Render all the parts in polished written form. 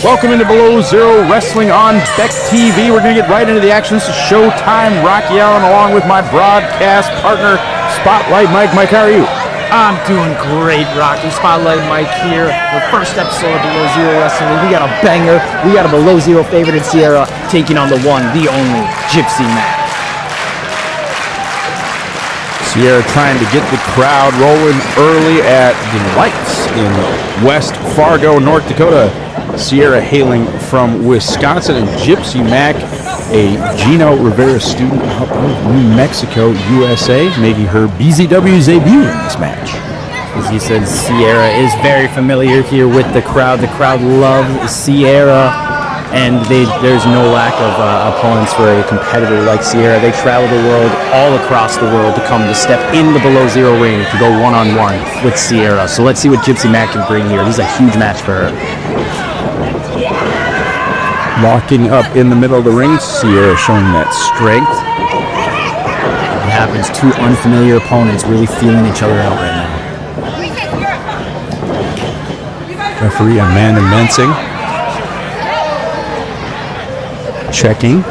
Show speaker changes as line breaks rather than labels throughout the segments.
Welcome into Below Zero Wrestling on BEKtv. We're going to get right into the action. This is Showtime. Rocky Allen along with my broadcast partner, Spotlight Mike. Mike, how are you?
I'm doing great, Rocky. Spotlight Mike here. The first episode of Below Zero Wrestling. We got a banger. We got a Below Zero favorite in Sierra taking on the one, the only, Gypsy Mac.
Sierra trying to get the crowd rolling early at the lights in West Fargo, North Dakota. Sierra hailing from Wisconsin, and Gypsy Mac, a Gino Rivera student out of New Mexico, USA, making her BZW debut in this match.
As you said, Sierra is very familiar here with the crowd. The crowd loves Sierra, and there's no lack of opponents for a competitor like Sierra. They travel the world, all across the world, to come to step in the Below Zero ring to go one-on-one with Sierra. So let's see what Gypsy Mac can bring here. This is a huge match for her.
Locking up in the middle of the ring, Sierra showing that strength.
It happens, two unfamiliar opponents really feeling each other out right now.
Referee Amanda Mensing checking.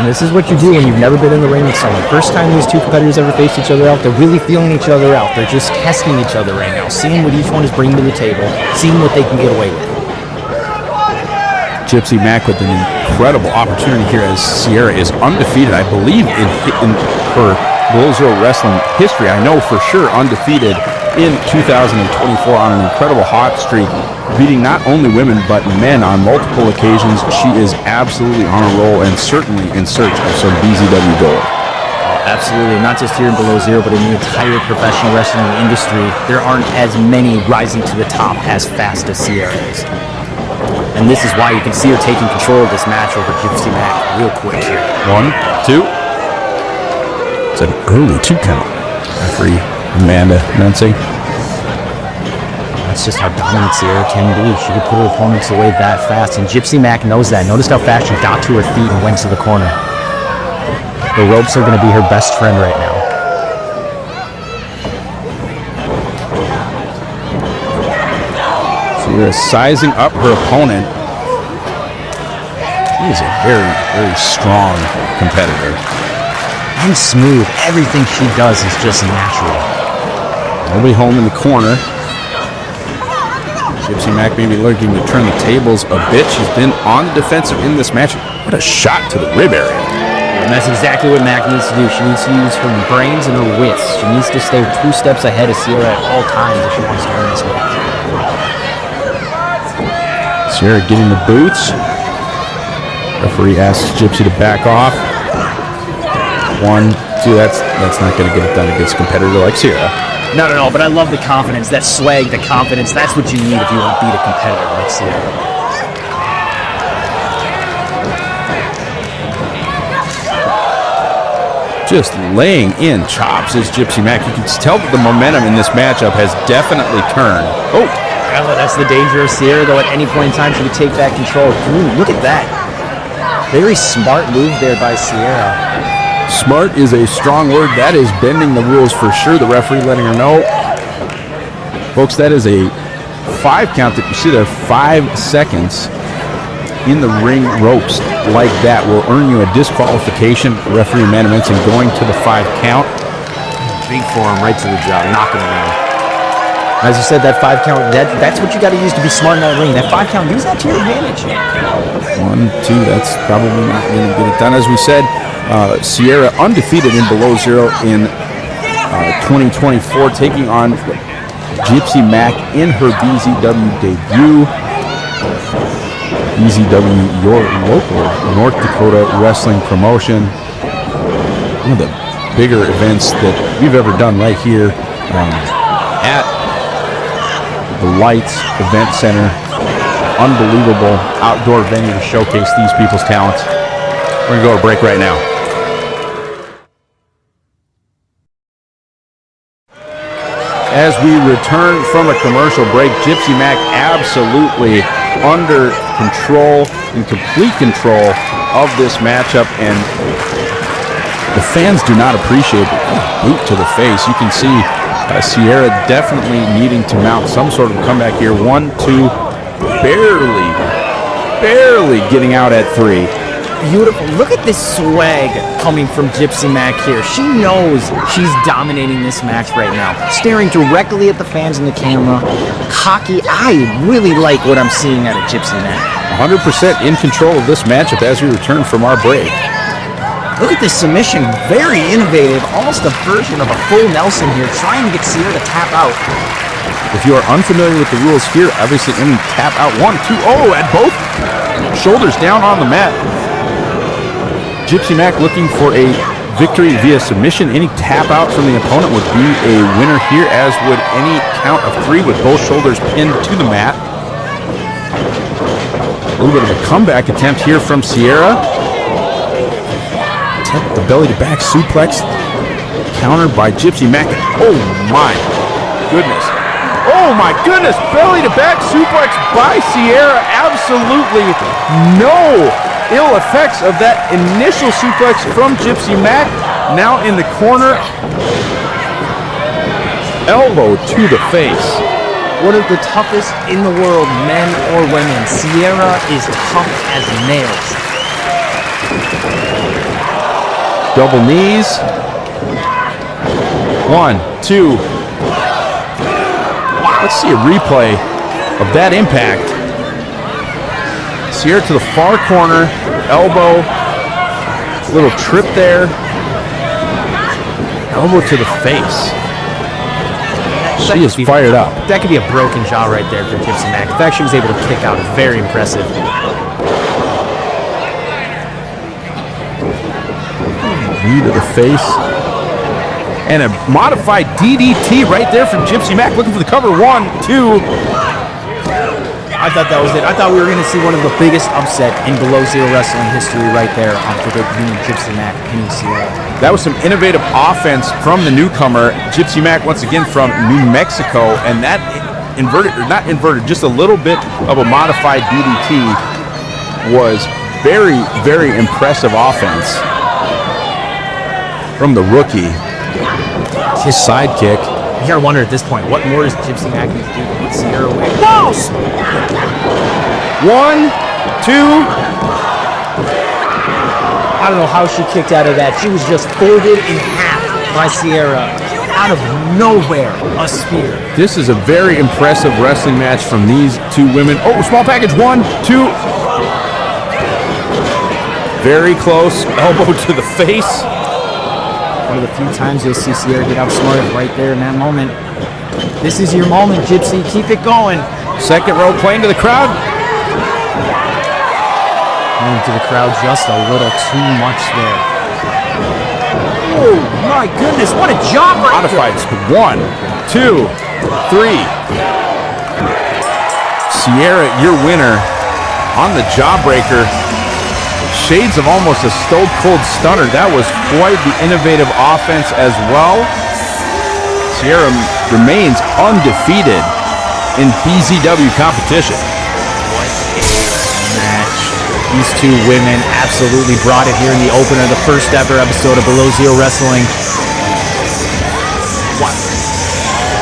And this is what you do when you've never been in the ring with someone. First time these two competitors ever faced each other out, they're really feeling each other out. They're just testing each other right now, seeing what each one is bringing to the table, seeing what they can get away with.
Gypsy Mac with an incredible opportunity here as Sierra is undefeated, I believe, in her Below Zero Wrestling history. I know for sure undefeated in 2024 on an incredible hot streak, beating not only women but men on multiple occasions. She is absolutely on a roll and certainly in search of some BZW gold.
Absolutely, not just here in Below Zero, but in the entire professional wrestling industry. There aren't as many rising to the top as fast as Sierra is. And this is why you can see her taking control of this match over Gypsy Mac real quick here.
1, 2. It's an early 2 count. Referee Amanda Mensing.
That's just how dominant Sierra can be. She can put her opponents away that fast, and Gypsy Mac knows that. Notice how fast she got to her feet and went to the corner. The ropes are going to be her best friend right now.
Sierra sizing up her opponent. He is a very, very strong competitor.
And smooth. Everything she does is just natural.
Nobody home in the corner. Gypsy Mac maybe looking to turn the tables a bit. She's been on the defensive in this match. What a shot to the rib area.
And that's exactly what Mac needs to do. She needs to use her brains and her wits. She needs to stay 2 steps ahead of Sierra at all times if she wants to win this match.
Sierra getting the boots. Referee asks Gypsy to back off. 1, 2, that's not going to get it done against a competitor like Sierra.
No, but I love the confidence, that swag, the confidence. That's what you need if you want to beat a competitor like Sierra.
Just laying in chops is Gypsy Mac. You can tell that the momentum in this matchup has definitely turned. Oh!
Well, that's the danger of Sierra, though. At any point in time, she could take that control. Ooh, look at that. Very smart move there by Sierra.
Smart is a strong word. That is bending the rules for sure. The referee letting her know. Folks, that is a 5 count. That you see there, 5 seconds in the ring ropes like that will earn you a disqualification. Referee Amanda Mensing going to the 5 count.
Big forearm right to the jaw, knocking her out. As you said, that 5 count, that's what you got to use to be smart in that ring. That 5 count, use that to your advantage.
1, 2, that's probably not going to get it done. As we said, Sierra undefeated in Below Zero in 2024, taking on Gypsy Mac in her BZW debut. BZW, your local North Dakota wrestling promotion. One of the bigger events that we've ever done right here at the Lights Event Center. Unbelievable outdoor venue to showcase these people's talents. We're going to go to break right now. As we return from a commercial break, Gypsy Mac absolutely under control, in complete control of this matchup, and the fans do not appreciate the boot to the face. You can see Sierra definitely needing to mount some sort of comeback here. 1, 2, barely getting out at 3.
Beautiful. Look at this swag coming from Gypsy Mac here. She knows she's dominating this match right now. Staring directly at the fans in the camera. Cocky. I really like what I'm seeing out of Gypsy Mac.
100% in control of this matchup as we return from our break.
Look at this submission. Very innovative. Almost a version of a full Nelson here. Trying to get Sierra to tap out.
If you are unfamiliar with the rules here, obviously any tap out 1, 2, at both shoulders down on the mat. Gypsy Mac looking for a victory via submission. Any tap out from the opponent would be a winner here, as would any count of 3 with both shoulders pinned to the mat. A little bit of a comeback attempt here from Sierra. Attempt the belly to back suplex. Countered by Gypsy Mac. Oh my goodness. Oh my goodness. Belly to back suplex by Sierra. Absolutely no ill effects of that initial suplex from Gypsy Mac. Now in the corner. Elbow to the face.
One of the toughest in the world, men or women. Sierra is tough as nails.
Double knees. 1, 2. Let's see a replay of that impact. Sierra to the far corner. Elbow. Little trip there. Elbow to the face. She is fired up.
That could be a broken jaw right there for Gypsy Mac. The fact she was able to kick out is very impressive.
Knee to the face. And a modified DDT right there from Gypsy Mac. Looking for the cover. 1, 2.
I thought that was it. I thought we were going to see one of the biggest upset in Below Zero Wrestling history right there after the Gypsy Mac pinning Sierra.
That was some innovative offense from the newcomer, Gypsy Mac, once again from New Mexico. And that not inverted, just a little bit of a modified DDT was very, very impressive offense from the rookie. His sidekick.
You gotta wonder at this point, what more does Gypsy Mac need to do to put Sierra away? Whoa!
1, 2.
I don't know how she kicked out of that. She was just folded in half by Sierra. Out of nowhere, a spear.
This is a very impressive wrestling match from these 2 women. Oh, small package. 1, 2. Very close. Elbow to the face.
One of the few times you'll see Sierra get outsmarted right there in that moment. This is your moment, Gypsy. Keep it going.
Second row playing to the crowd.
Going to the crowd just a little too much there. Oh my goodness, what a job right
Modified. 1, 2, 3. Sierra, your winner on the jawbreaker. Shades of almost a stone cold stunner. That was quite the innovative offense as well. Sierra remains undefeated in BZW competition.
What a match. These 2 women absolutely brought it here in the opener, the first ever episode of Below Zero Wrestling. What?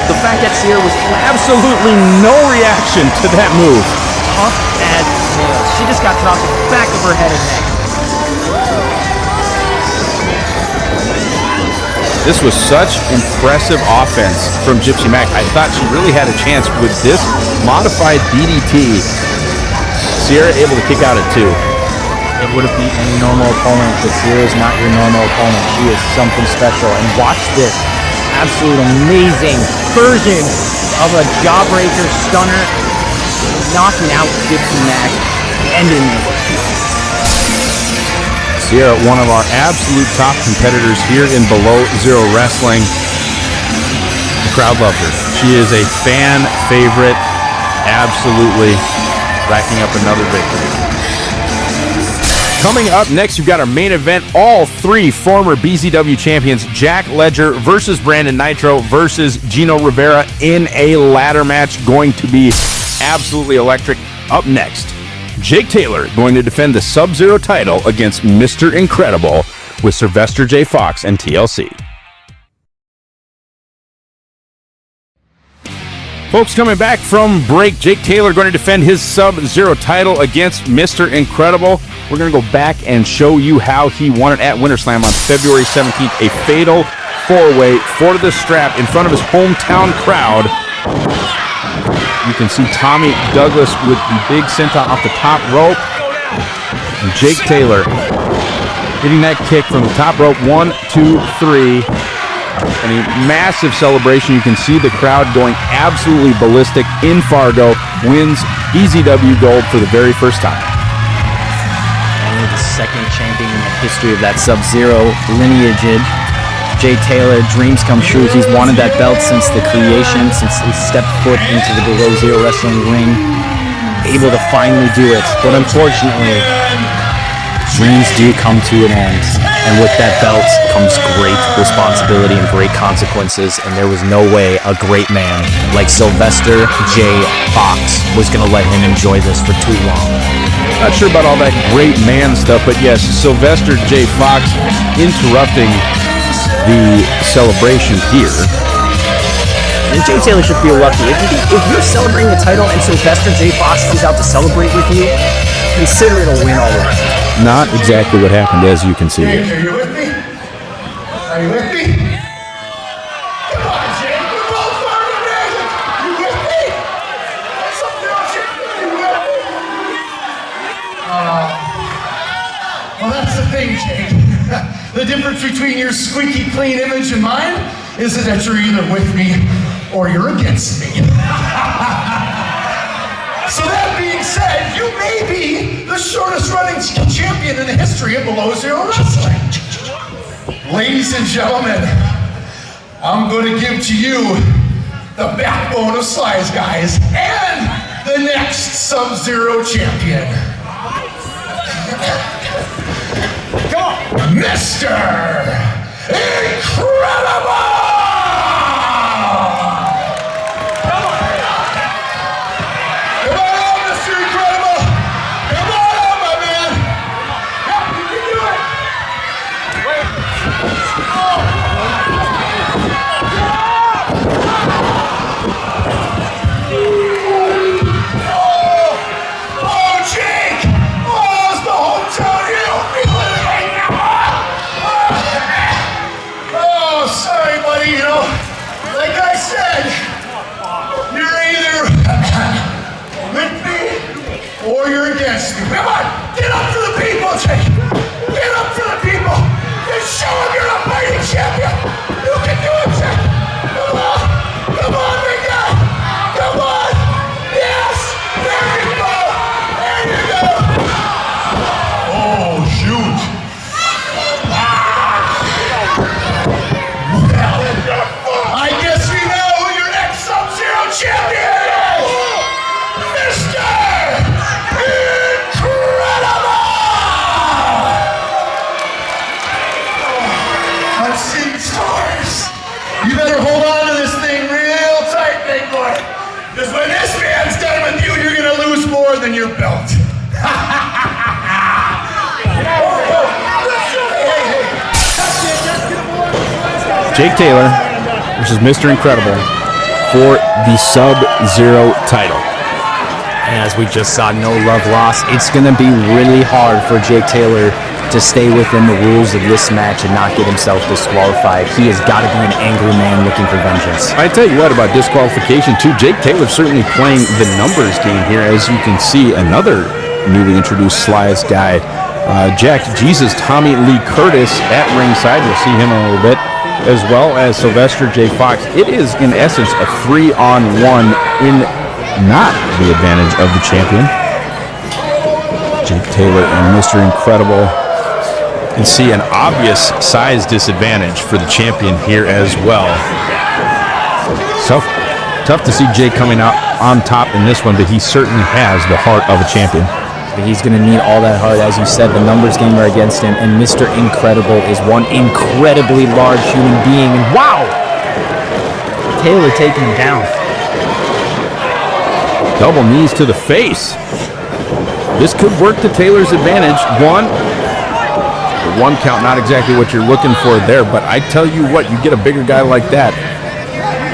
The fact that Sierra was absolutely no reaction to that move.
Tough as nails. She just got dropped in the back of her head and neck.
This was such impressive offense from Gypsy Mac. I thought she really had a chance with this modified DDT. Sierra able to kick out at 2.
It would have beat any normal opponent, but Sierra is not your normal opponent. She is something special. And watch this absolute amazing version of a jawbreaker stunner, knocking out Gypsy Mac, ending it.
Sierra, one of our absolute top competitors here in Below Zero Wrestling. The crowd loved her. She is a fan favorite. Absolutely racking up another victory. Coming up next, you've got our main event. All 3 former BZW champions, Jack Ledger versus Brandon Nitro versus Gino Rivera in a ladder match. Going to be absolutely electric. Up next, Jake Taylor going to defend the Sub-Zero title against Mr. Incredible with Sylvester J. Fox and TLC. Folks, coming back from break, Jake Taylor going to defend his Sub-Zero title against Mr. Incredible. We're going to go back and show you how he won it at WinterSlam on February 17th. A fatal four-way for the strap in front of his hometown crowd. You can see Tommy Douglas with the big senton off the top rope. And Jake Taylor hitting that kick from the top rope. 1, 2, 3. And a massive celebration. You can see the crowd going absolutely ballistic in Fargo. Wins BZW gold for the very first time.
Only the second champion in the history of that Sub-Zero lineage. Jay Taylor, dreams come true. He's wanted that belt since the creation, since he stepped foot into the Below Zero wrestling ring. Able to finally do it. But unfortunately, dreams do come to an end. And with that belt comes great responsibility and great consequences, and there was no way a great man like Sylvester J. Fox was going to let him enjoy this for too long.
Not sure about all that great man stuff, but yes, Sylvester J. Fox interrupting the celebration here.
And Jay Taylor should feel lucky. If you're celebrating the title and Sylvester J. Fox comes out to celebrate with you, consider it a win all around.
Not exactly what happened, as you can see here.
Are you with me? Are you with me? Come on, Jake. We're both Fargo Magic. You with me? What's up, girl, Jake? You with me? Well, that's the thing, Jake. The difference between your squeaky clean image and mine is that you're either with me or you're against me. So that being said, you may be the shortest running champion in the history of Below Zero Wrestling. Ladies and gentlemen, I'm going to give to you the backbone of Slice Guys and the next Sub-Zero champion. Come on, Mr. Incredible! Come on, get up for the people, Jake. Get up for the people. And show them you're a fighting champion. You can do it, Jake. Come on, big guy. Come on. Yes, there you go. There you go. Oh, shoot. Well, I guess we know who your next Sub-Zero champion is. Mr. You better hold on to this thing real tight, big boy. Because when this man's done with you, you're going to lose more than your belt.
Jake Taylor versus Mr. Incredible for the Sub-Zero title.
And as we just saw, no love lost. It's going to be really hard for Jake Taylor to stay within the rules of this match and not get himself disqualified. He has got to be an angry man looking for vengeance.
I tell you what about disqualification too. Jake Taylor certainly playing the numbers game here. As you can see, another newly introduced Slice guy, Jack Jesus Tommy Lee Curtis at ringside. You'll see him in a little bit, as well as Sylvester J. Fox. It is in essence a 3-on-1 in not the advantage of the champion. Jake Taylor and Mr. Incredible. And see an obvious size disadvantage for the champion here as well. Tough to see Jake coming out on top in this one, but he certainly has the heart of a champion.
He's going to need all that heart. As you said, the numbers game are against him, and Mr. Incredible is one incredibly large human being. And wow! Taylor taking him down.
Double knees to the face. This could work to Taylor's advantage. One count, not exactly what you're looking for there, but I tell you what, you get a bigger guy like that,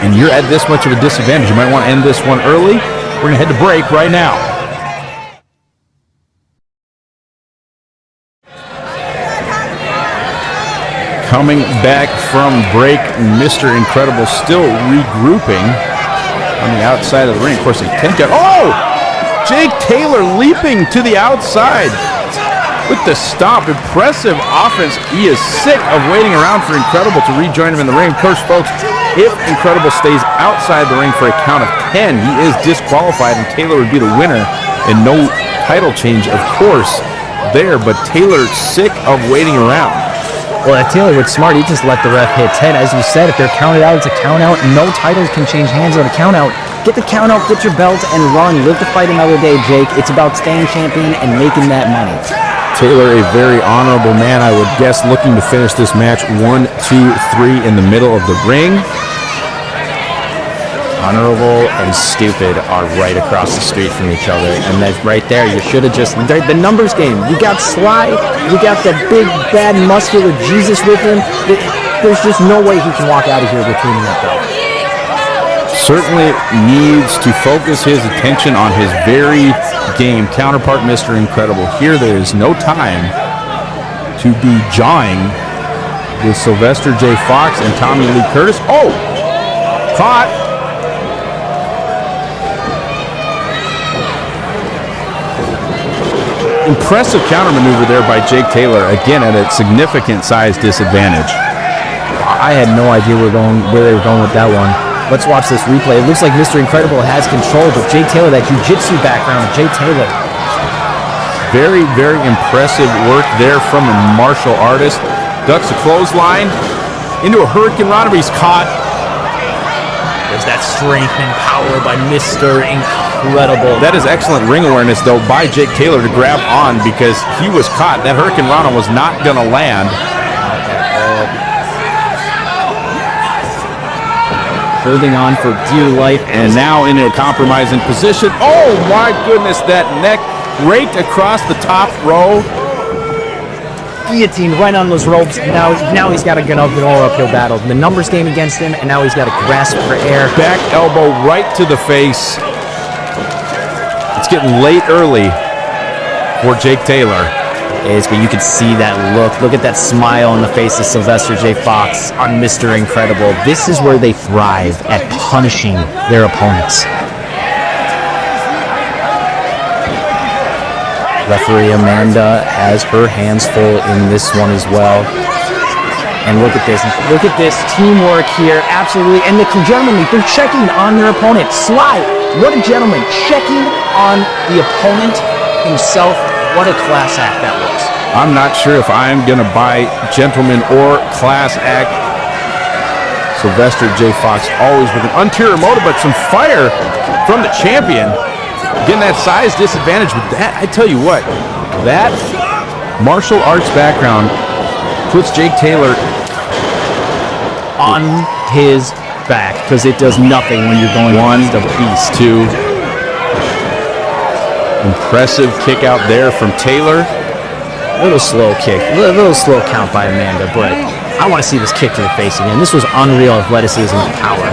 and you're at this much of a disadvantage, you might want to end this one early. We're going to head to break right now. Coming back from break, Mr. Incredible still regrouping on the outside of the ring. Of course, they tend to... Oh! Jake Taylor leaping to the outside with the stomp. Impressive offense. He is sick of waiting around for Incredible to rejoin him in the ring. Of course, folks, if Incredible stays outside the ring for a count of 10, he is disqualified, and Taylor would be the winner, and no title change, of course, there. But Taylor sick of waiting around.
Well, that Taylor was smart. He just let the ref hit 10. As you said, if they're counted out, it's a count out. No titles can change hands on a count out. Get the count out, get your belt, and run. Live to fight another day, Jake. It's about staying champion and making that money.
Taylor, a very honorable man, I would guess, looking to finish this match 1, 2, 3 in the middle of the ring.
Honorable and stupid are right across the street from each other, and that's right there. You should have just the numbers game. You got Sly, you got the big bad muscular Jesus with him. There's just no way he can walk out of here retaining that belt.
Certainly needs to focus his attention on his very game counterpart, Mr. Incredible. Here, there is no time to be jawing with Sylvester J. Fox and Tommy Lee Curtis. Oh, caught. Impressive counter maneuver there by Jake Taylor, again at a significant size disadvantage.
I had no idea where they were going with that one. Let's watch this replay. It looks like Mr. Incredible has control, but Jake Taylor, that jiu-jitsu background of Jake Taylor.
Very, very impressive work there from a martial artist. Ducks a clothesline into a Hurricane Rana, but he's caught.
There's that strength and power by Mr. Incredible.
That is excellent ring awareness, though, by Jake Taylor to grab on because he was caught. That Hurricane Rana was not going to land.
Holding on for dear life.
And now in a compromising position. Oh, my goodness, that neck raked across the top row.
Guillotine right on those ropes. Now he's got to get up an uphill battle. The numbers game against him, and now he's got to grasp for air.
Back elbow right to the face. It's getting late early for Jake Taylor.
But you can see that look. Look at that smile on the face of Sylvester J. Fox on Mr. Incredible. This is where they thrive at punishing their opponents. Referee Amanda has her hands full in this one as well. And look at this. Look at this teamwork here. Absolutely. And the gentlemen, they're checking on their opponent. Sly, what a gentleman. Checking on the opponent himself. What a class act that was.
I'm not sure if I'm going to buy gentleman or class act. Sylvester J. Fox always with an ulterior motive, but some fire from the champion. Getting that size disadvantage with that. I tell you what, that martial arts background puts Jake Taylor
on his back because it does nothing when you're going
against a beast. 2. Impressive kick out there from Taylor.
A little slow kick, a little slow count by Amanda, but I want to see this kick to the face again. This was unreal athleticism and power.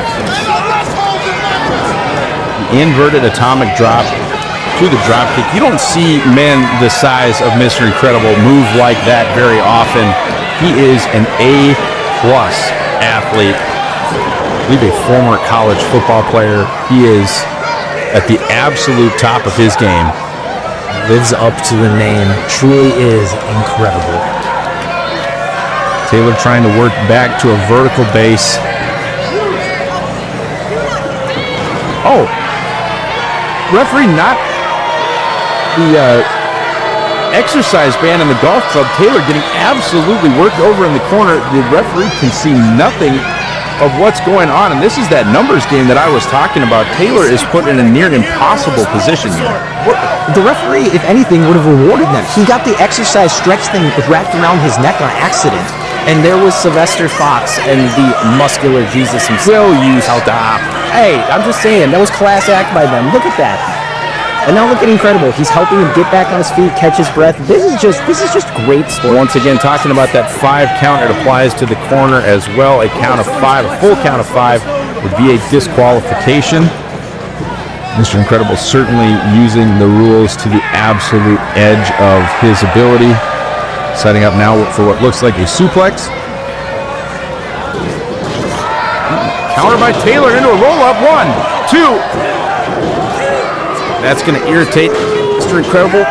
Inverted atomic drop to the drop kick. You don't see men the size of Mr. Incredible move like that very often. He is an A-plus athlete. I believe a former college football player. He is at the absolute top of his game.
Lives up to the name. Truly is incredible.
Taylor trying to work back to a vertical base. Oh, referee not the exercise band in the golf club. Taylor getting absolutely worked over in the corner. The referee can see nothing of what's going on, and this is that numbers game that I was talking about. Taylor is put in a near impossible position here.
The referee, if anything, would have rewarded them. He got the exercise stretch thing wrapped around his neck on accident, and there was Sylvester Fox and the muscular Jesus himself. Hey, I'm just saying, that was class act by them. Look at that. And now look at Incredible. He's helping him get back on his feet, catch his breath. This is just great sport.
Once again, talking about that 5 count, it applies to the corner as well. A count of 5, a full count of 5. would be a disqualification. Mr. Incredible certainly using the rules to the absolute edge of his ability. Setting up now for what looks like a suplex. Counter by Taylor into a roll-up. 1, 2. That's going to irritate Mr. Incredible.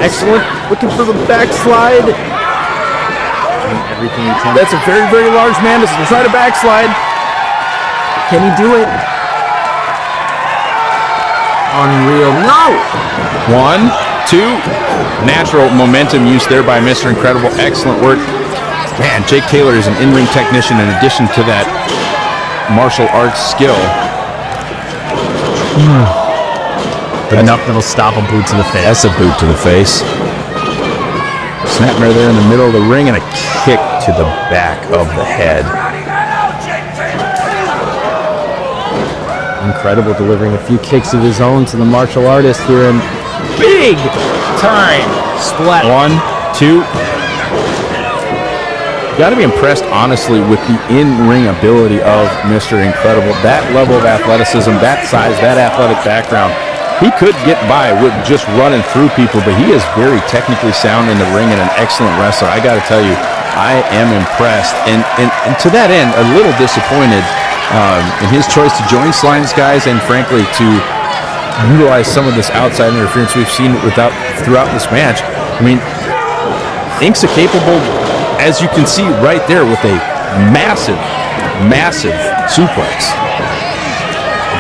Excellent. Looking for the backslide.
Everything he can.
That's a very, very large man. This is try to backslide.
Can he do it? Unreal. No!
1, 2. Natural momentum use there by Mr. Incredible. Excellent work. Man, Jake Taylor is an in-ring technician in addition to that martial arts skill.
Enough that'll stop a boot to the face.
That's a boot to the face. Snapmare there in the middle of the ring and a kick to the back of the head.
Incredible, delivering a few kicks of his own to the martial artist here in big time splat.
1, 2. Got to be impressed, honestly, with the in-ring ability of Mr. Incredible. That level of athleticism, that size, that athletic background. He could get by with just running through people, but he is very technically sound in the ring and an excellent wrestler. I got to tell you, I am impressed. And to that end, a little disappointed in his choice to join Sline's guys and, frankly, to utilize some of this outside interference we've seen throughout this match. I mean, Ink's a capable, as you can see right there, with a massive, massive suplex.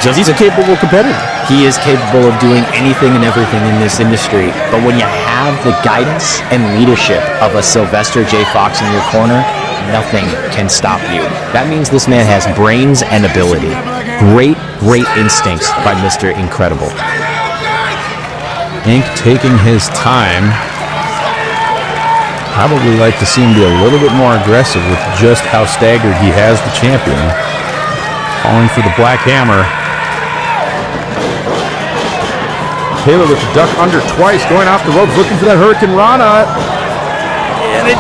He's a capable competitor.
He is capable of doing anything and everything in this industry. But when you have the guidance and leadership of a Sylvester J. Fox in your corner, nothing can stop you. That means this man has brains and ability. Great, great instincts by Mr. Incredible.
Ink taking his time. Probably like to see him be a little bit more aggressive with just how staggered he has the champion. Calling for the Black Hammer. Taylor with the duck under twice, going off the ropes, looking for that Hurricane Rana. And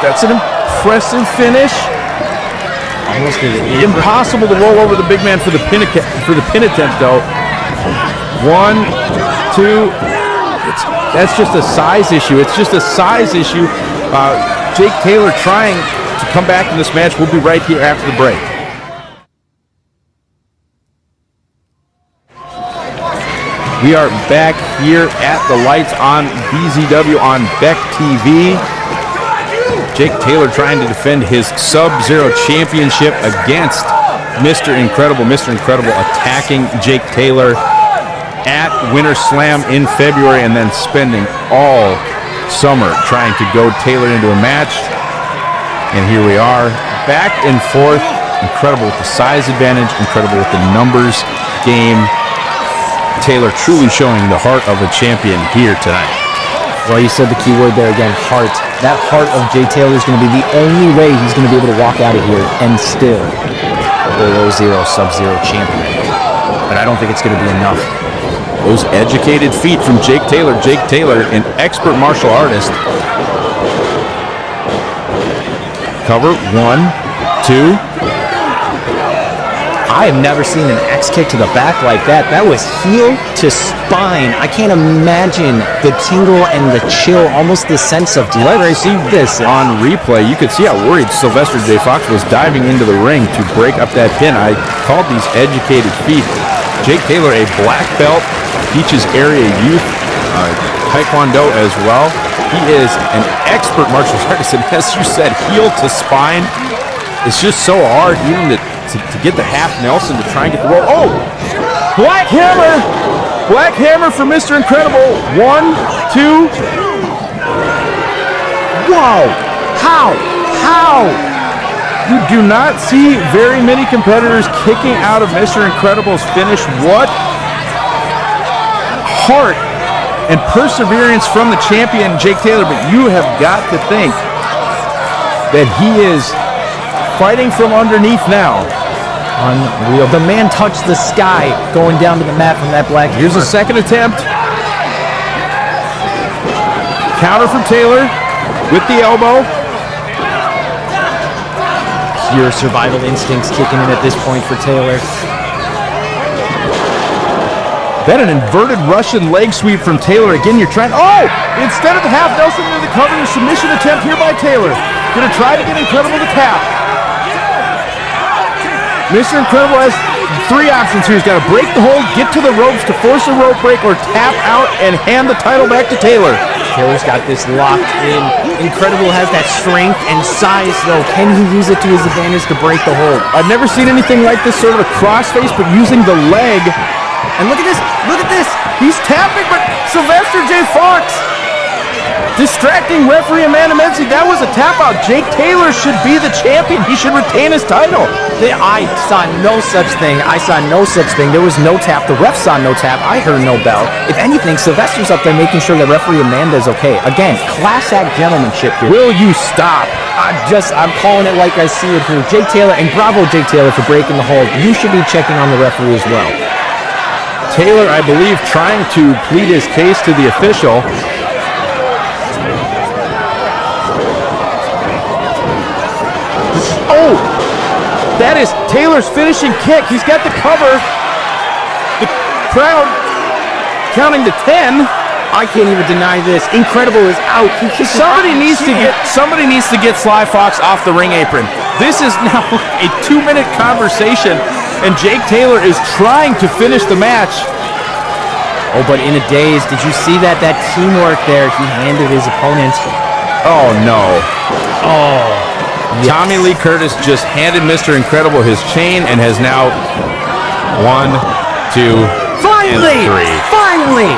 that's an impressive finish.
Almost
impossible to roll over the big man for the pin attempt, though. 1, 2. That's just a size issue. It's just a size issue. Jake Taylor trying to come back in this match. We'll be right here after the break. We are back here at the lights on BZW on BEKtv. Jake Taylor trying to defend his Sub-Zero championship against Mr. Incredible. Mr. Incredible attacking Jake Taylor at Winter Slam in February and then spending all summer trying to goad Taylor into a match. And here we are, back and forth. Incredible with the size advantage, Incredible with the numbers game. Taylor truly showing the heart of a champion here tonight.
Well, you said the key word there again, heart. That heart of Jay Taylor is going to be the only way he's going to be able to walk out of here and still below zero, Sub-Zero champion. But I don't think it's going to be enough.
Those educated feet from Jake Taylor. Jake Taylor, an expert martial artist. Cover, 1, 2.
I have never seen an X kick to the back like that. That was heel to spine. I can't imagine the tingle and the chill, almost the sense of
let I see this on replay. You could see how worried Sylvester J. Fox was diving into the ring to break up that pin. I called these educated feet. Jake Taylor, a black belt, teaches area youth Taekwondo as well. He is an expert martial artist, and as you said, heel to spine. It's just so hard even to get the half Nelson to try and get the roll. Oh! Black Hammer! Black Hammer for Mr. Incredible. 1, 2. Whoa! How? You do not see very many competitors kicking out of Mr. Incredible's finish. What heart and perseverance from the champion, Jake Taylor. But you have got to think that he is fighting from underneath now.
Unreal. The man touched the sky going down to the mat from that black hammer.
Here's a second attempt. Counter from Taylor with the elbow.
pure survival instincts kicking in at this point for Taylor.
Then an inverted Russian leg sweep from Taylor. Again, you're trying... Oh! Instead of the half Nelson into the cover, a submission attempt here by Taylor. Gonna try to get Incredible to tap. Mr. Incredible has three options here. He's got to break the hold, get to the ropes to force a rope break, or tap out and hand the title back to Taylor.
Taylor's got this locked in. Incredible has that strength and size, though. Can he use it to his advantage to break the hold?
I've never seen anything like this, sort of a crossface, but using the leg.
And look at this, look at this.
He's tapping, but Sylvester J. Fox distracting referee Amanda Menzie. That was a tap out. Jake Taylor should be the champion. He should retain his title.
I saw no such thing. I saw no such thing. There was no tap. The ref saw no tap. I heard no bell. If anything, Sylvester's up there making sure that referee Amanda is okay. Again, class act gentlemanship here.
Will you stop?
I'm calling it like I see it here. Jake Taylor, and bravo Jake Taylor for breaking the hold. You should be checking on the referee as well.
Taylor, I believe, trying to plead his case to the official. Oh! That is Taylor's finishing kick. He's got the cover. The crowd counting to 10.
I can't even deny this. Incredible is out.
Somebody needs to get Sly Fox off the ring apron. This is now a 2-minute conversation, and Jake Taylor is trying to finish the match.
Oh, but in a daze, did you see that teamwork there? He handed his opponent.
Oh, no.
Oh. Yes.
Tommy Lee Curtis just handed Mr. Incredible his chain and has now 1, 2,
Finally!
and 3.
Finally!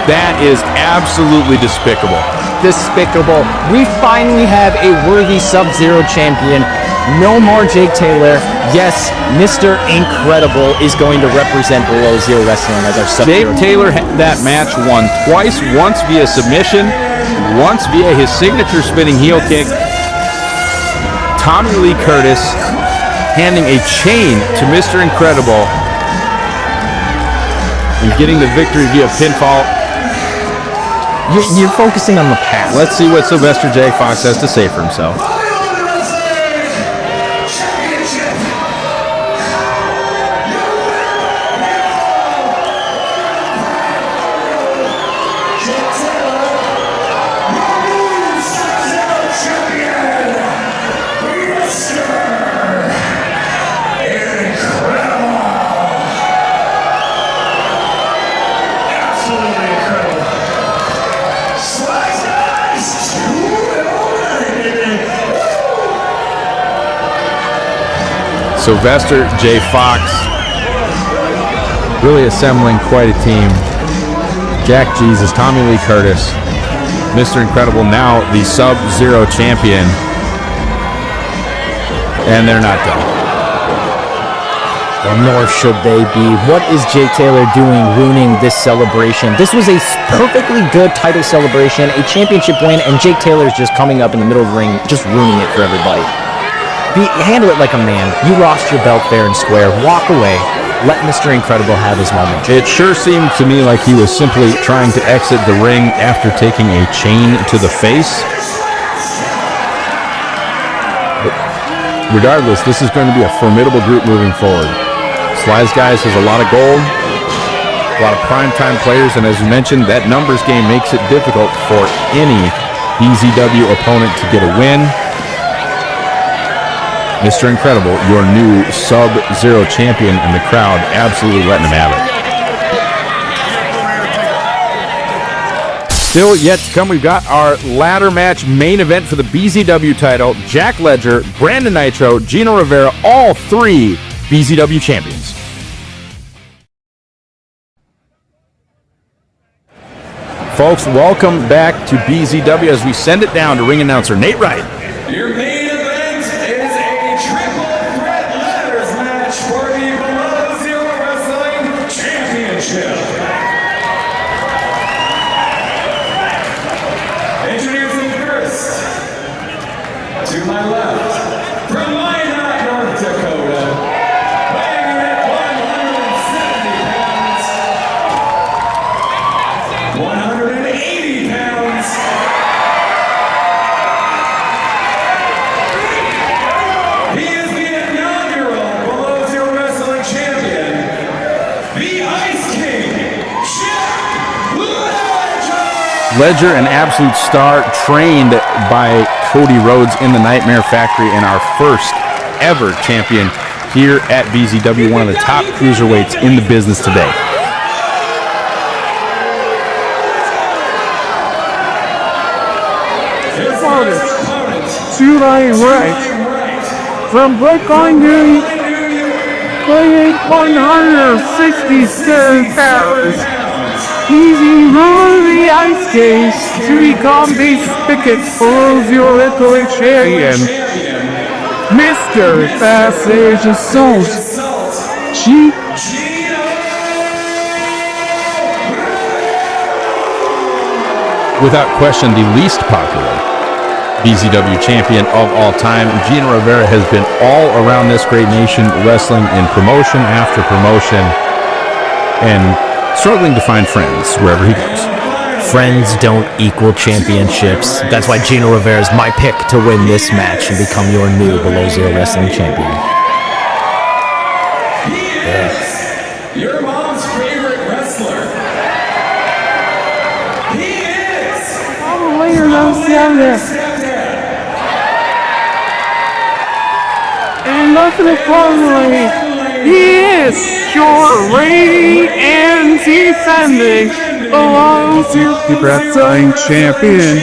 That is absolutely despicable.
Despicable. We finally have a worthy Sub-Zero champion. No more Jake Taylor. Yes, Mr. Incredible is going to represent Below Zero Wrestling as our Sub-Zero.
Jake Taylor had that match won twice, once via submission, once via his signature spinning heel kick. Tommy Lee Curtis handing a chain to Mr. Incredible and getting the victory via pinfall.
You're focusing on the past.
Let's see what Sylvester J. Fox has to say for himself. Sylvester J. Fox really assembling quite a team. Jack Jesus, Tommy Lee Curtis, Mr. Incredible, now the Sub-Zero champion. And they're not done.
Well, nor should they be. What is Jake Taylor doing ruining this celebration? This was a perfectly good title celebration, a championship win, and Jake Taylor's just coming up in the middle of the ring, just ruining it for everybody. Handle it like a man. You lost your belt fair and square. Walk away. Let Mr. Incredible have his moment.
It sure seemed to me like he was simply trying to exit the ring after taking a chain to the face. But regardless, this is going to be a formidable group moving forward. Sly's guys has a lot of gold, a lot of primetime players, and as you mentioned, that numbers game makes it difficult for any BZW opponent to get a win. Mr. Incredible, your new Sub-Zero champion, and the crowd absolutely letting him have it. Still yet to come, we've got our ladder match main event for the BZW title. Jack Ledger, Brandon Nitro, Gino Rivera, all three BZW champions. Folks, welcome back to BZW as we send it down to ring announcer Nate Wright.
Your main event is a triple threat ladders match for the Below Zero Wrestling Championship. Introducing first, to my left, from Minot, North Dakota, weighing in at 170 pounds, 180 pounds, the Ice King, Jack Ledger.
Ledger, an absolute star, trained by Cody Rhodes in the Nightmare Factory, and our first ever champion here at BZW, one of the top cruiserweights in the business today.
To my right, from Brooklyn, New York, weighing 167 pounds, he's on the ice cage to become BEKtv Below Zero Wrestling Champion, Mr. Fast Age Assault,
Without question, the least popular BZW champion of all time, Gino Rivera has been all around this great nation, wrestling in promotion after promotion, and struggling to find friends wherever he goes.
Friends don't equal championships. That's why Gino Rivera is my pick to win this match and become your new Below Zero Wrestling champion.
He is your mom's favorite wrestler. He is
and nothing importantly, he is your reigning and defending Below Zero Wrestling Champion.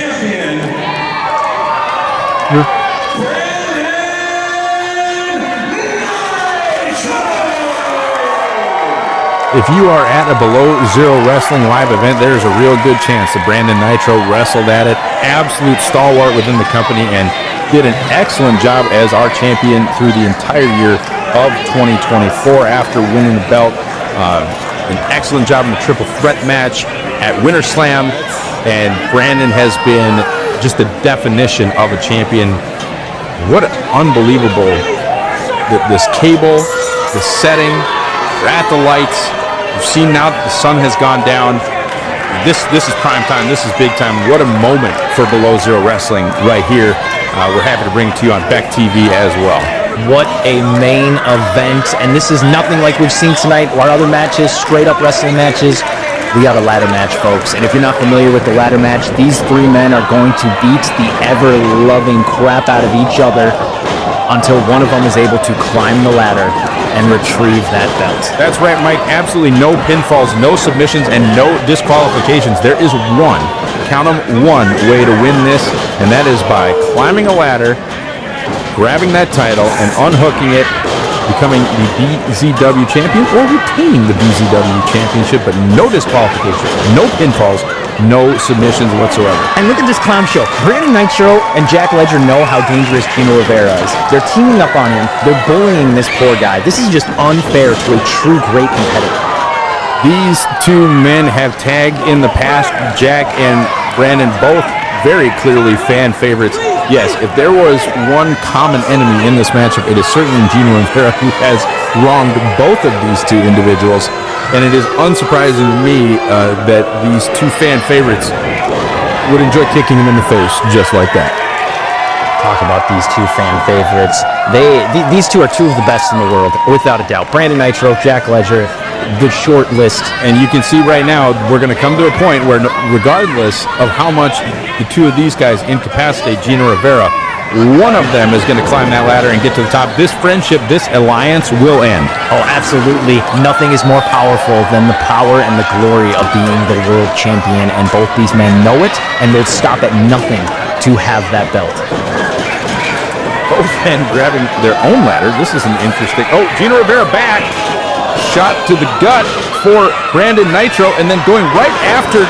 If you are at a Below Zero Wrestling live event, there's a real good chance that Brandon Nitro wrestled at it. Absolute stalwart within the company and did an excellent job as our champion through the entire year of 2024 after winning the belt. An excellent job in the triple threat match at Winter Slam, and Brandon has been just the definition of a champion. What an unbelievable, this cable, the setting, we're at the lights. You've seen now that the sun has gone down. This is prime time. This is big time. What a moment for Below Zero Wrestling right here. We're happy to bring it to you on BEKtv as well.
What a main event, and this is nothing like we've seen tonight. Our other matches, straight up wrestling matches, we got a ladder match, folks. And if you're not familiar with the ladder match, these three men are going to beat the ever-loving crap out of each other until one of them is able to climb the ladder and retrieve that belt.
That's right, Mike. Absolutely no pinfalls, no submissions, and no disqualifications. There is one, count them, one way to win this, and that is by climbing a ladder, grabbing that title, and unhooking it, becoming the BZW champion, or retaining the BZW championship, but no disqualifications, no pinfalls, no submissions whatsoever.
And look at this clown show. Brandon Nitro and Jack Ledger know how dangerous Gino Rivera is. They're teaming up on him. They're bullying this poor guy. This is just unfair to a true great competitor.
These two men have tagged in the past. Jack and Brandon both very clearly fan favorites. Yes, if there was one common enemy in this matchup, it is certainly Gino Rivera, who has wronged both of these two individuals. And it is unsurprising to me that these two fan favorites would enjoy kicking him in the face just like that.
Talk about these two fan favorites. These two are two of the best in the world, without a doubt. Brandon Nitro, Jack Ledger, the short list.
And you can see right now, we're going to come to a point where regardless of how much the two of these guys incapacitate Gino Rivera, one of them is going to climb that ladder and get to the top. This friendship, this alliance will end.
Oh, absolutely. Nothing is more powerful than the power and the glory of being the world champion, and both these men know it, and will stop at nothing to have that belt.
Both men grabbing their own ladder. This is an interesting... Oh, Gino Rivera back. Shot to the gut for Brandon Nitro, and then going right after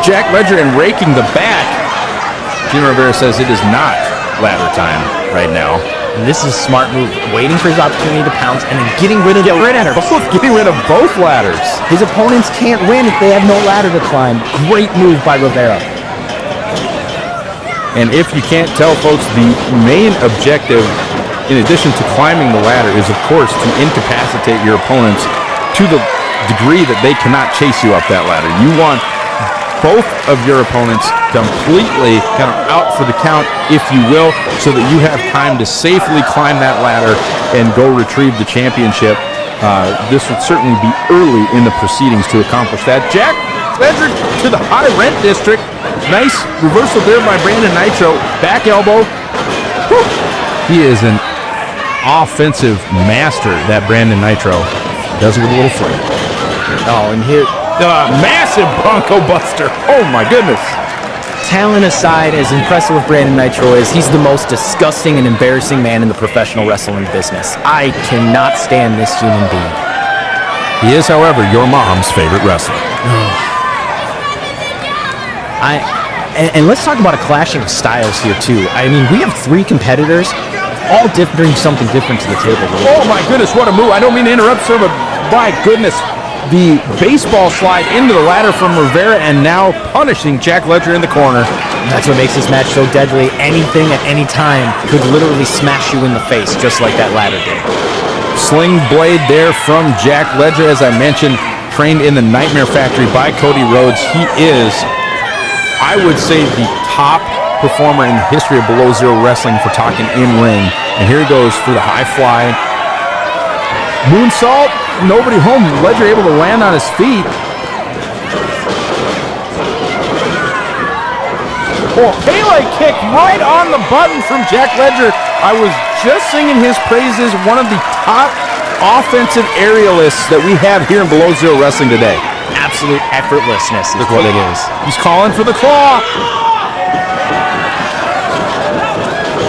Jack Ledger and raking the back. Gino Rivera says it is not ladder time right now.
And this is a smart move, waiting for his opportunity to pounce and then getting rid of
Getting rid of both ladders.
His opponents can't win if they have no ladder to climb. Great move by Rivera.
And if you can't tell, folks, the main objective, in addition to climbing the ladder, is of course to incapacitate your opponents to the degree that they cannot chase you up that ladder. You want both of your opponents completely kind of out for the count, if you will, so that you have time to safely climb that ladder and go retrieve the championship. this would certainly be early in the proceedings to accomplish that. Jack Ledger to the high rent district. Nice reversal there by Brandon Nitro. Back elbow. Whew. He is an offensive master, that Brandon Nitro. Does it with a little flair.
Oh, and here,
Massive Bronco Buster. Oh my goodness.
talent aside, as impressive as Brandon Nitro is, he's the most disgusting and embarrassing man in the professional wrestling business. I cannot stand this human being.
He is, however, your mom's favorite wrestler.
And let's talk about a clashing of styles here too. I mean, we have three competitors, all bring something different to the table.
Oh my goodness, what a move. I don't mean to interrupt, sir, but my goodness. The baseball slide into the ladder from Rivera and now punishing Jack Ledger in the corner.
That's what makes this match so deadly. Anything at any time could literally smash you in the face, just like that ladder did.
Sling blade there from Jack Ledger, as I mentioned, trained in the Nightmare Factory by Cody Rhodes. He is, I would say, the top performer in the history of Below Zero Wrestling for talking in-ring. And here he goes for the high fly. Moonsault, nobody home. Ledger able to land on his feet. Oh, Pele kick right on the button from Jack Ledger. I was just singing his praises. One of the top offensive aerialists that we have here in Below Zero Wrestling today.
Absolute effortlessness is what it is.
He's calling for the claw.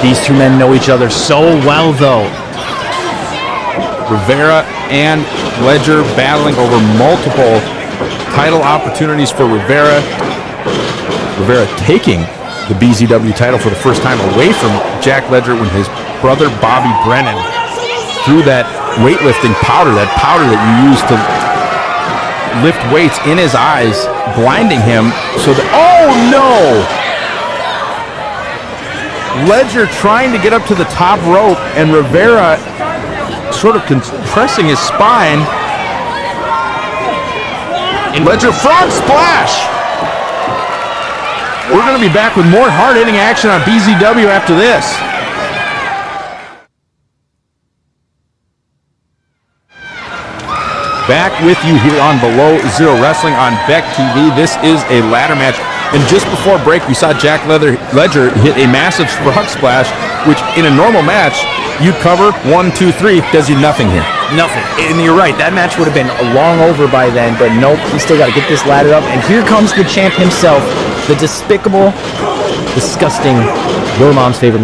These two men know each other so well, though.
Rivera and Ledger battling over multiple title opportunities for Rivera. Rivera taking the BZW title for the first time away from Jack Ledger when his brother Bobby Brennan threw that weightlifting powder, that you use to lift weights, in his eyes, blinding him so that, oh no! Ledger trying to get up to the top rope and Rivera sort of compressing his spine. Ledger frog splash. We're going to be back with more hard-hitting action on BZW after this. Back with you here on Below Zero Wrestling on BEKtv. This is a ladder match. And just before break, we saw Jack Ledger hit a massive frog splash, which in a normal match, you'd cover 1, 2, 3. Does you nothing here.
Nothing. And you're right, that match would have been long over by then, but nope, he's still got to get this ladder up. And here comes the champ himself, the despicable, disgusting, your mom's favorite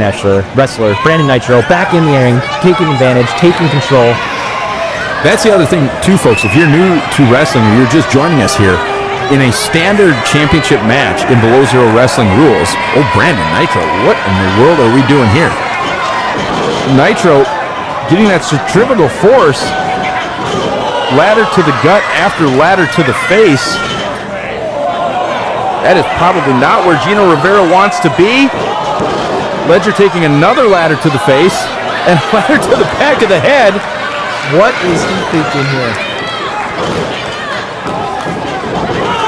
wrestler, Brandon Nitro, back in the ring, taking advantage, taking control.
That's the other thing, too, folks. If you're new to wrestling or you're just joining us here, in a standard championship match in Below Zero Wrestling rules, oh, Brandon Nitro, what in the world are we doing here? Nitro getting that centrifugal force, ladder to the gut after ladder to the face. That is probably not where Gino Rivera wants to be. Ledger taking another ladder to the face and ladder to the back of the head.
What is he thinking here?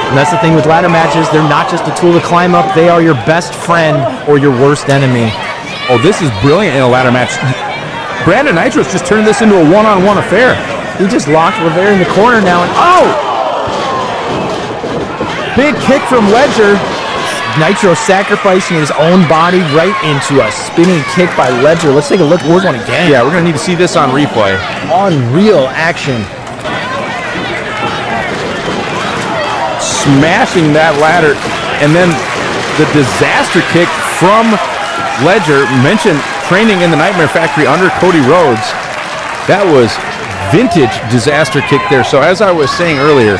And that's the thing with ladder matches, they're not just a tool to climb up, they are your best friend or your worst enemy.
Oh, this is brilliant in a ladder match. Brandon Nitro's just turned this into a one-on-one affair.
He just locked Rivera in the corner now, and oh!
Big kick from Ledger.
Nitro sacrificing his own body right into a spinning kick by Ledger. Let's take a look at this one again.
Yeah, we're going to need to see this on replay.
Unreal action.
Smashing that ladder, and then the disaster kick from Ledger. Mentioned training in the Nightmare Factory under Cody Rhodes. That was vintage disaster kick there. So as I was saying earlier,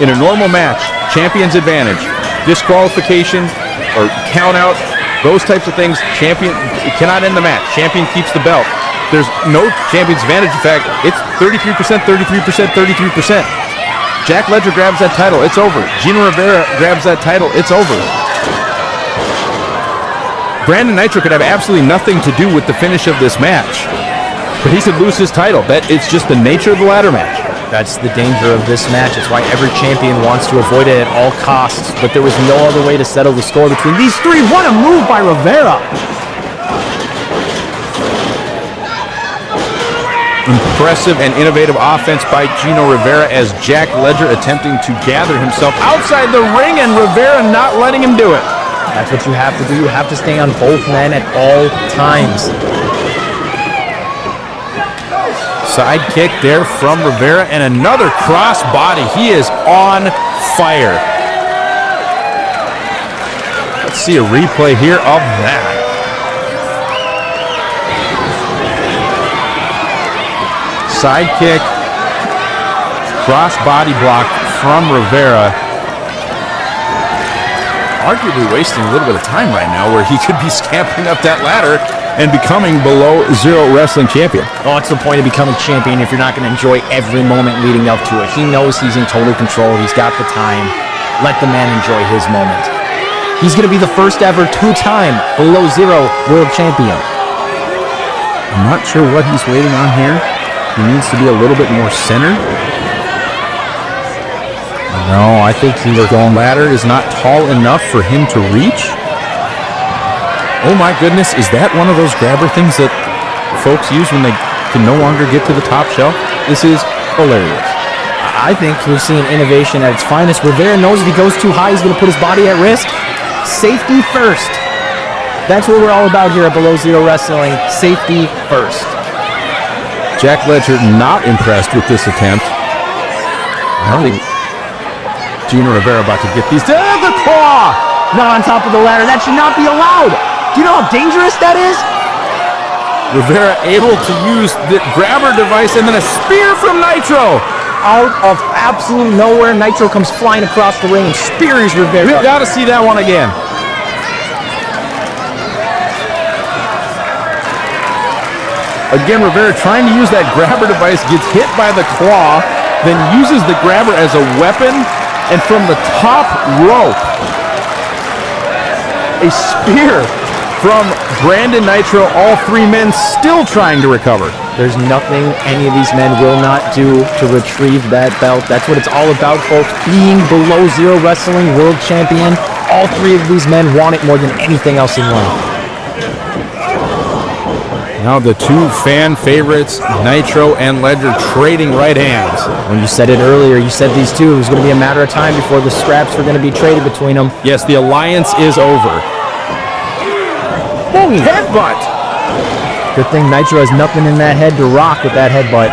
in a normal match, champion's advantage, disqualification or count out, those types of things, champion cannot end the match. Champion keeps the belt. There's no champion's advantage. In fact, it's 33%, 33%, 33%. Jack Ledger grabs that title, it's over. Gino Rivera grabs that title, it's over. Brandon Nitro could have absolutely nothing to do with the finish of this match, but he could lose his title. It's just the nature of the ladder match.
That's the danger of this match. It's why every champion wants to avoid it at all costs, but there was no other way to settle the score between these three. What a move by Rivera!
Impressive and innovative offense by Gino Rivera as Jack Ledger attempting to gather himself outside the ring and Rivera not letting him do it.
That's what you have to do. You have to stay on both men at all times.
Side kick there from Rivera and another cross body. He is on fire. Let's see a replay here of that. Side kick, cross body block from Rivera. Arguably wasting a little bit of time right now where he could be scampering up that ladder and becoming below zero wrestling champion.
Oh, it's the point of becoming champion if you're not going to enjoy every moment leading up to it. He knows he's in total control. He's got the time. Let the man enjoy his moment. He's going to be the first ever two-time below zero world champion.
I'm not sure what he's waiting on here. He needs to be a little bit more centered. No, I think the ladder is not tall enough for him to reach. Oh my goodness, is that one of those grabber things that folks use when they can no longer get to the top shelf? This is hilarious.
I think we're seeing innovation at its finest. Rivera knows if he goes too high, he's going to put his body at risk. Safety first. That's what we're all about here at Below Zero Wrestling. Safety first.
Jack Ledger not impressed with this attempt. I think Gino Rivera about to get these. The claw!
Not on top of the ladder. That should not be allowed. Do you know how dangerous that is?
Rivera able to use the grabber device and then a spear from Nitro.
Out of absolute nowhere, Nitro comes flying across the ring and spears Rivera.
We've got to see that one again. Again, Rivera trying to use that grabber device, gets hit by the claw, then uses the grabber as a weapon, and from the top rope, a spear from Brandon Nitro, all three men still trying to recover.
There's nothing any of these men will not do to retrieve that belt. That's what it's all about, folks. Being Below Zero Wrestling World Champion, all three of these men want it more than anything else in life.
Now the two fan favorites, Nitro and Ledger, trading right hands.
When you said it earlier, you said these two, it was going to be a matter of time before the scraps were going to be traded between them.
Yes, the alliance is over.
Boom!
Headbutt!
Good thing Nitro has nothing in that head to rock with that headbutt.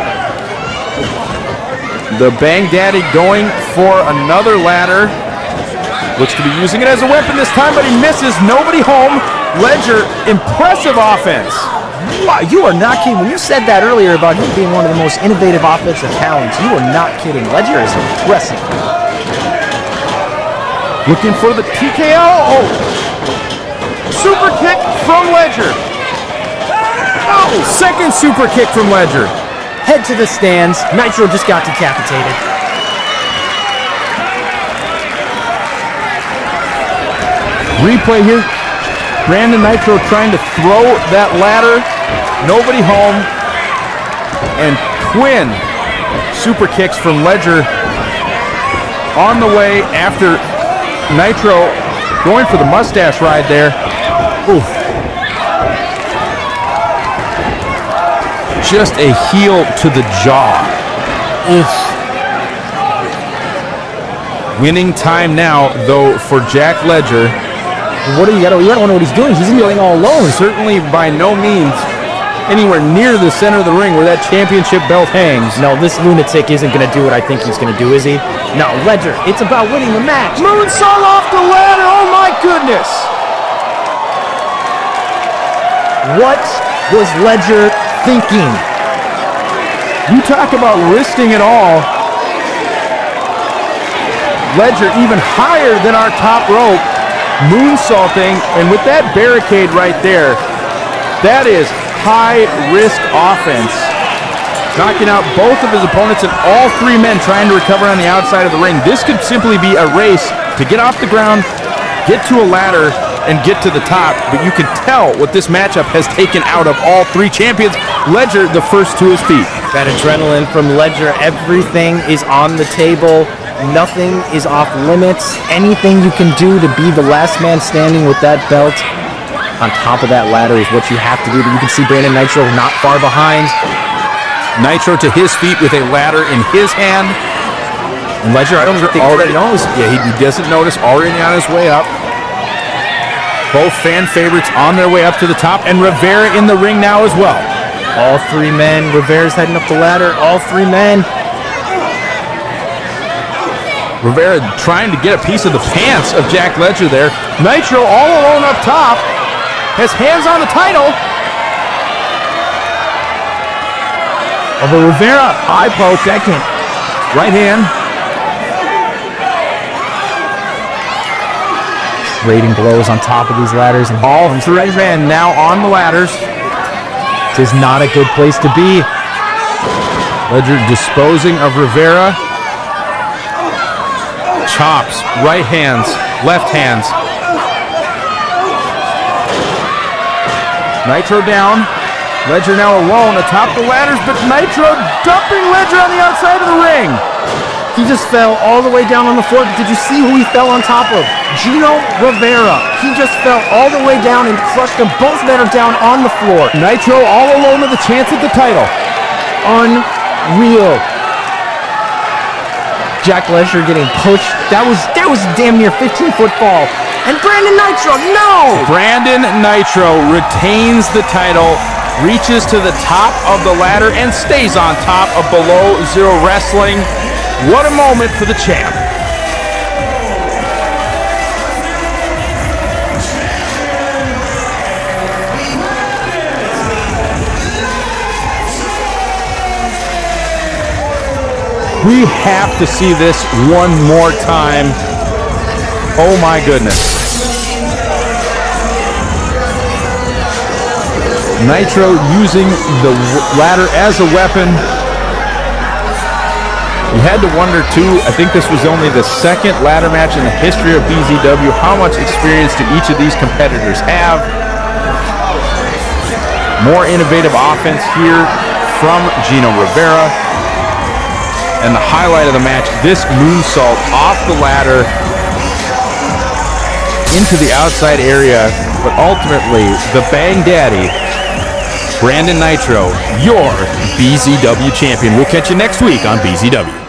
The Bang Daddy going for another ladder. Looks to be using it as a weapon this time, but he misses. Nobody home. Ledger, impressive offense.
Wow, you are not kidding. When you said that earlier about him being one of the most innovative offensive talents, you are not kidding. Ledger is impressive.
Looking for the TKO. Oh! Super kick from Ledger. Oh! Second super kick from Ledger.
Head to the stands. Nitro just got decapitated.
Replay here. Brandon Nitro trying to throw that ladder. Nobody home. And twin super kicks from Ledger on the way after Nitro going for the mustache ride there. Oof. Just a heel to the jaw. Oof. Winning time now, though, for Jack Ledger.
What do you got? You don't know what he's doing. He's kneeling all alone.
Certainly by no means anywhere near the center of the ring where that championship belt hangs.
No, this lunatic isn't going to do what I think he's going to do, is he? No, Ledger, it's about winning the match.
Moonsault off the ladder. Oh my goodness.
What was Ledger thinking?
You talk about risking it all. Ledger even higher than our top rope. Moonsaulting, and with that barricade right there, that is high-risk offense. Knocking out both of his opponents and all three men trying to recover on the outside of the ring. This could simply be a race to get off the ground, get to a ladder, and get to the top. But you can tell what this matchup has taken out of all three champions. Ledger, the first to his feet.
That adrenaline from Ledger, everything is on the table. Nothing is off limits. Anything you can do to be the last man standing with that belt on top of that ladder is what you have to do. You can see Brandon Nitro not far behind.
Nitro to his feet with a ladder in his hand.
And Ledger, I don't think he already knows.
Yeah, he doesn't notice, already on his way up. Both fan favorites on their way up to the top, and Rivera in the ring now as well.
All three men. Rivera's heading up the ladder. All three men.
Rivera trying to get a piece of the pants of Jack Ledger there. Nitro all alone up top. Has hands on the title.
Although Rivera, eye poke, that can't.
Right hand.
Rating blows on top of these ladders. And
All three men now on the ladders.
this is not a good place to be.
Ledger disposing of Rivera. Chops, right hands, left hands. Nitro down. Ledger now alone atop the ladders, but Nitro dumping Ledger on the outside of the ring.
He just fell all the way down on the floor. Did you see who he fell on top of? Gino Rivera. He just fell all the way down and crushed them. Both men are down on the floor.
Nitro all alone with a chance at the title.
Unreal. Jack Ledger getting pushed. That was damn near 15-foot fall. And Brandon Nitro, no!
Brandon Nitro retains the title, reaches to the top of the ladder, and stays on top of Below Zero Wrestling. What a moment for the champ. We have to see this one more time. Oh my goodness. Nitro using the ladder as a weapon. You had to wonder too, I think this was only the second ladder match in the history of BZW. How much experience do each of these competitors have? More innovative offense here from Gino Rivera. And the highlight of the match, this moonsault off the ladder into the outside area, but ultimately the Bang Daddy, Brandon Nitro, your BZW champion. We'll catch you next week on BZW.